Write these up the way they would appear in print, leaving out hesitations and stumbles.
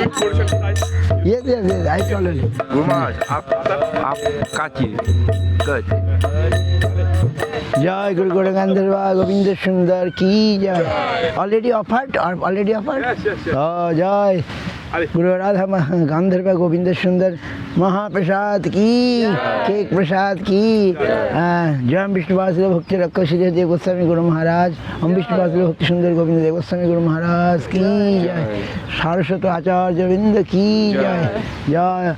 Yes, I told you. Guru Maharaj, आपका चीज good. Jai Guru Guru Gandharva Govinda Sundar ki jai. Already offered? Yes. Oh, jai. Guru Radha Gandharva Govinda Sundar Mahaprasad ki, Cake Prasad ki. Jai Vishnu Vasila Bhakti Rakshasya Dev Goswami Guru Maharaj. Vishnu Vasila Bhakti Sundar Govinda Dev Goswami Guru Maharaj ki jai. Saraswata Acharya Vrinda ki jai. Jai.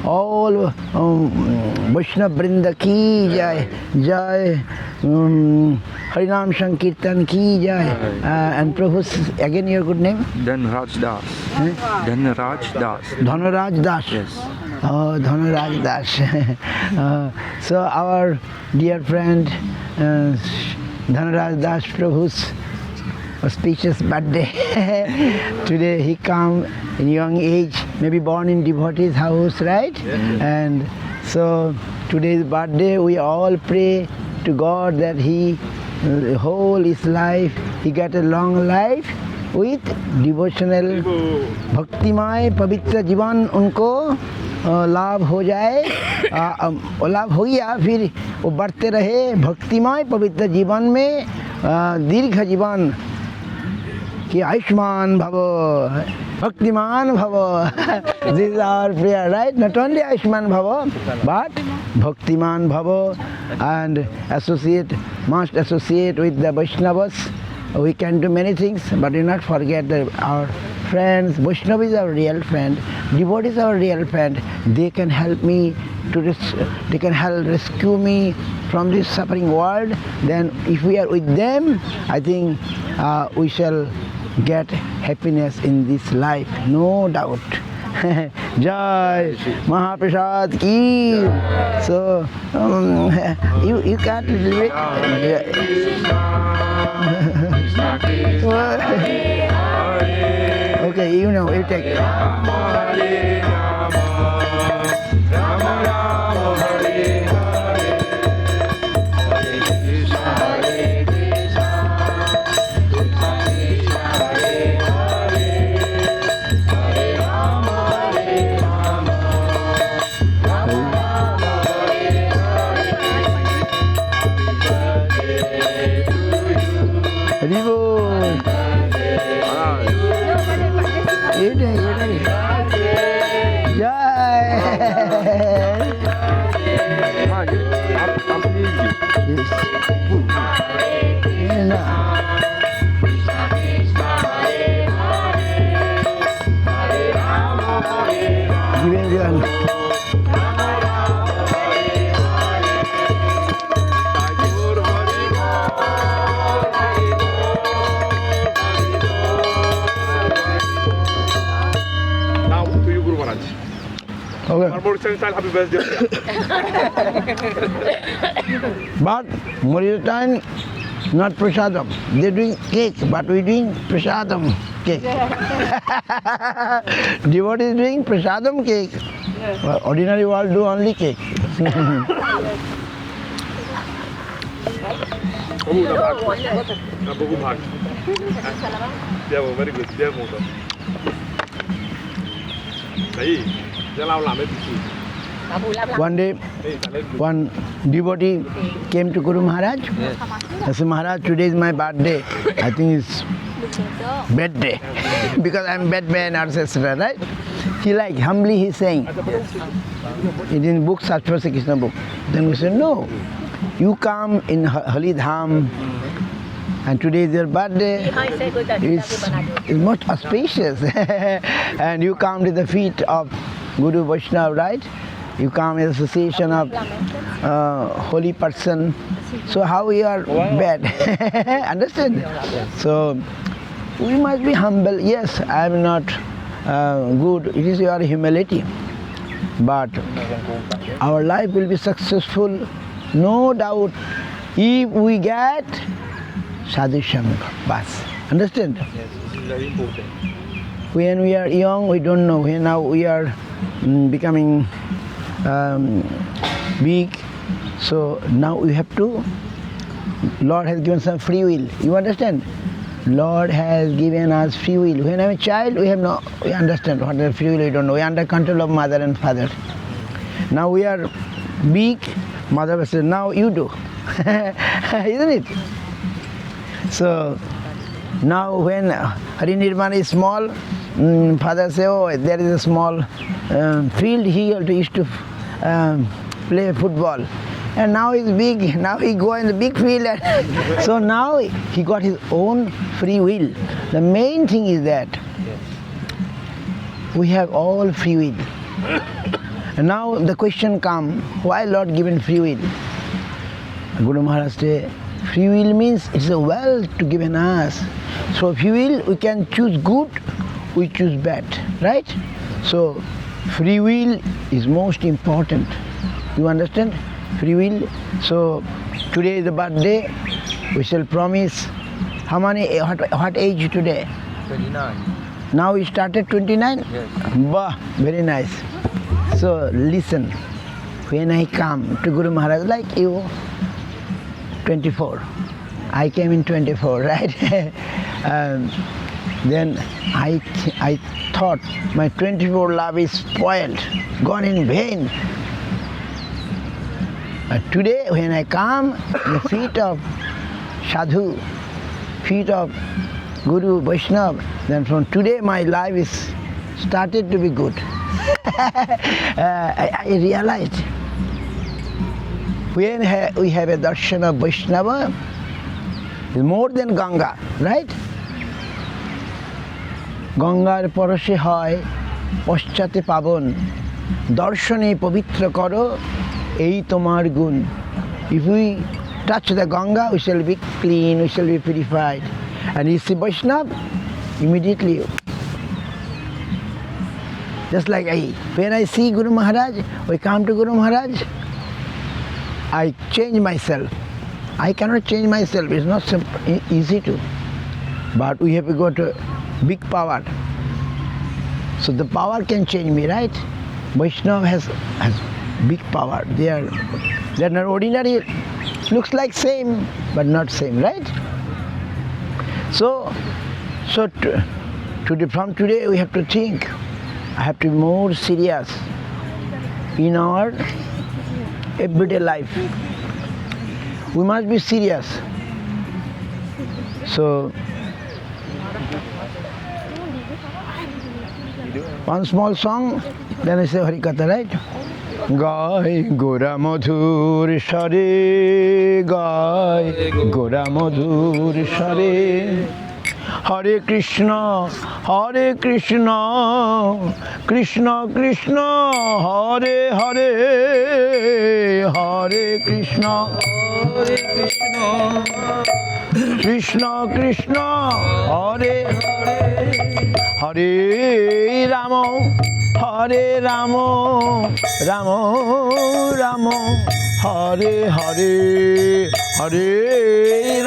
All Vaishnav Vrinda ki jai. Jai. Harinam Sankirtan ki jai. And Prabhu's, again your good name? Dhanraj Das. Dhanraj Das. Dhanaraj Das. Yes. Oh, Dhanaraj Das. So our dear friend Dhanaraj Das Prabhu's auspicious birthday. Today he come in young age, maybe born in devotee's house, right? And so today's birthday we all pray to God that he whole his life he get a long life with devotional भक्तिमय पवित्र जीवन उनको लाभ हो जाए, लाभ हो गया फिर वो बढ़ते रहे भक्तिमय पवित्र जीवन में दीर्घ जीवन कि आयुष्मान भव भक्तिमान भव. This is our prayer, right? Not only Ayushman भव but भक्तिमान भव, and must associate with the Vaishnavas. We can do many things, but do not forget that our friends, Vaishnava is our real friend, devotee is our real friend. They can help me they can help rescue me from this suffering world. Then if we are with them, I think we shall get happiness in this life, no doubt. Jai Mahaprasad ki. So you can't do it. Okay, you know, you take it. Happy birthday. But Mauritania, not prasadam. They're doing cake, but we're doing prasadam cake. Devotee is doing prasadam cake. Well, ordinary world do only cake. Very good. One day, one devotee came to Guru Maharaj. I said, Maharaj, today is my birthday. I think it's bad day because I'm bad man, etc. Right? He humbly he's saying, it in book, Saraswati Krishna book. Then we said, no, you come in Holy Dham and today is your birthday. It's most auspicious. And you come to the feet of Guru Vaishnava, right? You come in association of holy person. So how you are bad? Understand? So we must be humble. Yes, I am not good. It is your humility. But our life will be successful, no doubt, if we get sadhu sangha. Bas. Understand? Yes, very important. When we are young, we don't know. When now we are becoming big, so now we have to, Lord has given some free will. You understand? Lord has given us free will. When I'm a child, we understand what is free will, we don't know. We are under control of mother and father. Now we are big, mother says, now you do. Isn't it? So now when Harinirvan is small, father say, oh, there is a small field, he used to play football. And now he's big, now he go in the big field. So now he got his own free will. The main thing is that we have all free will. And now the question comes, why Lord given free will? Guru Maharaj said, free will means it's a wealth to given us. So free will, we can choose good, we choose bad, right? So free will is most important. You understand? Free will. So today is the birthday. We shall promise. How many? What age today? 29. Now we started 29. Yes. Bah, very nice. So listen. When I come to Guru Maharaj, like you, 24. I came in 24, right? Then I thought my 24 love is spoiled, gone in vain. But today when I come, the feet of Sadhu, feet of Guru Vaishnava, then from today my life is started to be good. I realized when we have a darshan of Vaishnava, it's more than Ganga, right? গঙ্গার পরশে হয় পশ্চাতে পাবন দর্শনে পবিত্র করো এই তোমার গুণ. If we touch the Ganga, we shall be clean, we shall be purified. And you see Vaishnava, immediately. Just like when I see Guru Maharaj, we come to Guru Maharaj, I change myself. I cannot change myself, it's not easy to. But we have got a big power. So the power can change me, right? Vaishnava has big power. They are not ordinary, looks like same, but not same, right? So from today we have to think. I have to be more serious in our everyday life. We must be serious. So one small song, then I say Harikatha, right? Gai Gora Madhur Share, Gai Gora Madhur Share. Hare Krishna, Krishna Krishna, Hare Hare, Hare Krishna, Krishna Krishna, Hare Hare, Hare Rama, Hare Rama, Rama Rama, Hare Hare, Hare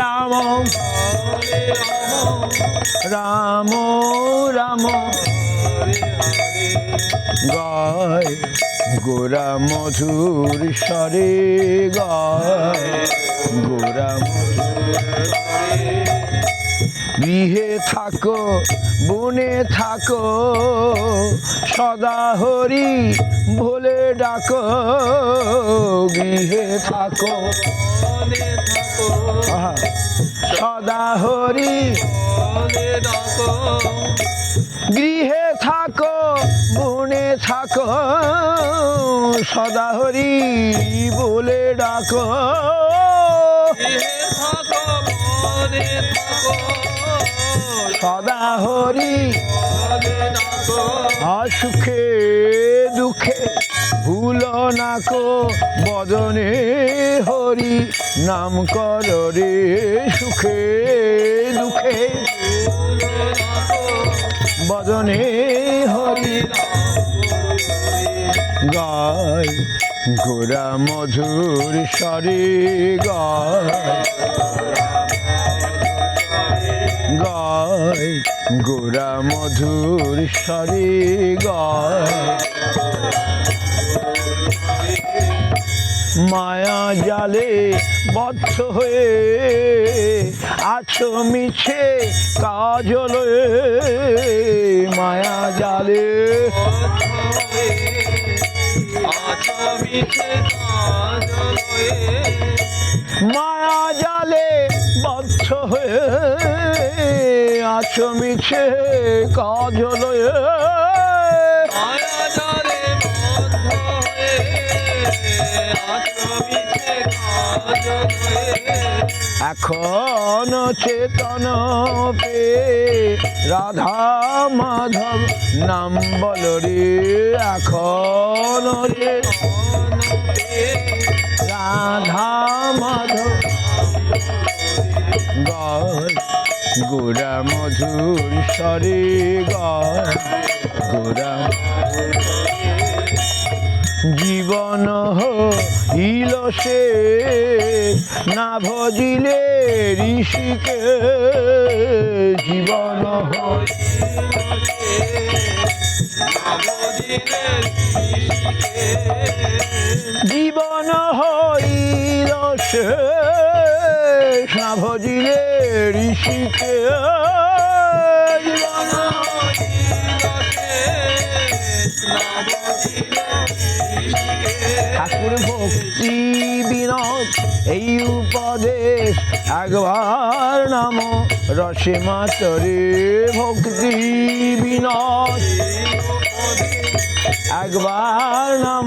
Rama, Rama Rama, Gai Gora Madhur Share, Gai Gora Madhur. গৃহে থাকো বনে থাকো সদা হরি ভোলে ডাকো, গৃহে থাকো বনে থাকো সদা হরি ভোলে ডাকো, গৃহে থাকো বনে থাকো সদা হরি বলে ডাকো, গৃহে থাকো বনে থাকো সদা হরি বলে ডাকো, সুখে দুঃখে ভুলো নাকো বদনে হরি নাম কর রে, সুখে দুঃখে বদনে হরি গায় গোরা মধুর স্বরে, গায় গোরা মধুর স্বরে, গায় মায়া জালে বদ্ধ হয়ে আছো মিছে কাজল মায়া জালে মায়া জালে বদ্ধ হয়ে আছো মিছে কাজল এখন চেতন পে রাধা মাধব নাম বল রে এখন রাধা মাধব গায় গোরা মধুর স্বরে গায় গোরা জীবন হইল সে না ভজিলে ঋষিকে জীবন জীবন হইল সে না ভজিলে ঋষিকে জীবন ঠাকুর ভক্তি বিনোদ এই উপদেশ একবার নাম রসে মাতরে ভক্তি বিনোদ একবার নাম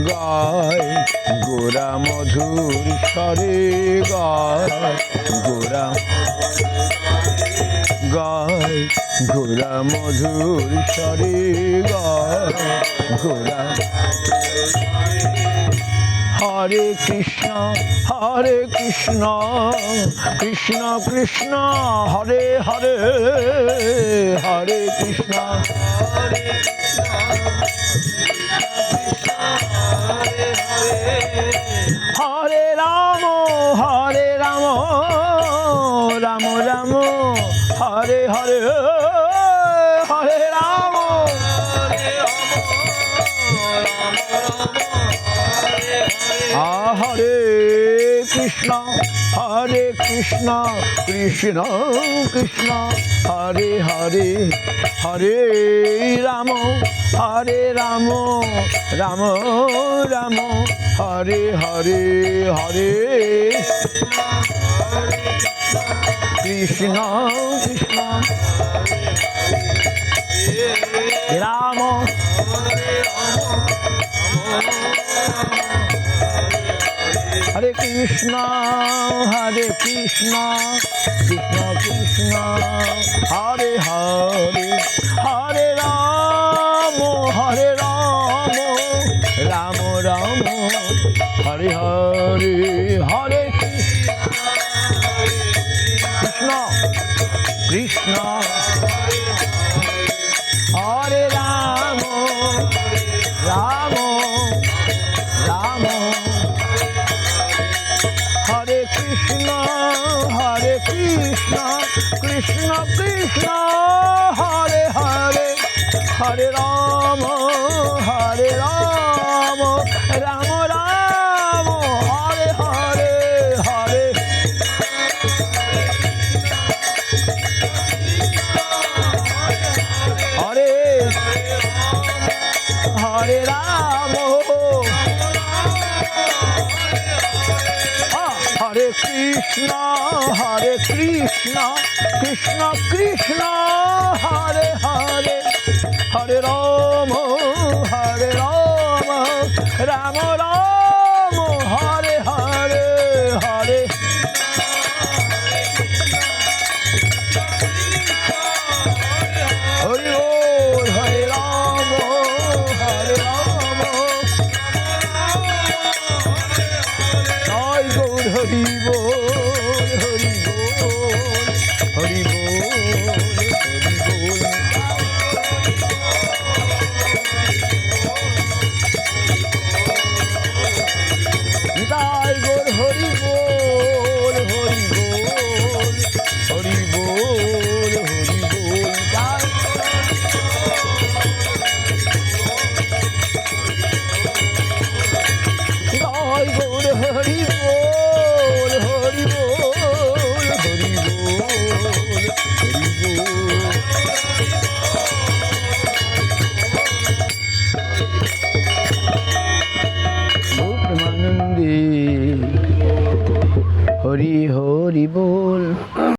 গায় গোরা মধুর স্বরে গায় গোরা গায় গোরা মধুর স্বরে গায় গোরা হরে কৃষ্ণ কৃষ্ণ কৃষ্ণ হরে হরে হরে কৃষ্ণ হরে রাম রাম রাম হরে হরে হরে রাম হরে কৃষ্ণ কৃষ্ণ কৃষ্ণ হরে হরে হরে রাম রাম রাম হরে হরে হরে কৃষ্ণ কৃষ্ণ রাম হরে কৃষ্ণ কৃষ্ণ কৃষ্ণ হরে হরে হরে রাম রাম রাম হরে হরে হরে কৃষ্ণ কৃষ্ণ হরে রাম রাম রাম হরে কৃষ্ণ কৃষ্ণ কৃষ্ণ হরে হরে হরে রাম রাম রাম হরে হরে হরে হরে হরে রাম হরে কৃষ্ণ কৃষ্ণ কৃষ্ণ হরে হরে হরে রাম রাম রাম হরে হরে হরে হরি বল হরে রাম জয় গৌর হরি বল হরি বল হরি বল জয় গৌর হরি বল হরি বল হরি বল হরি বল হরি হরি বল।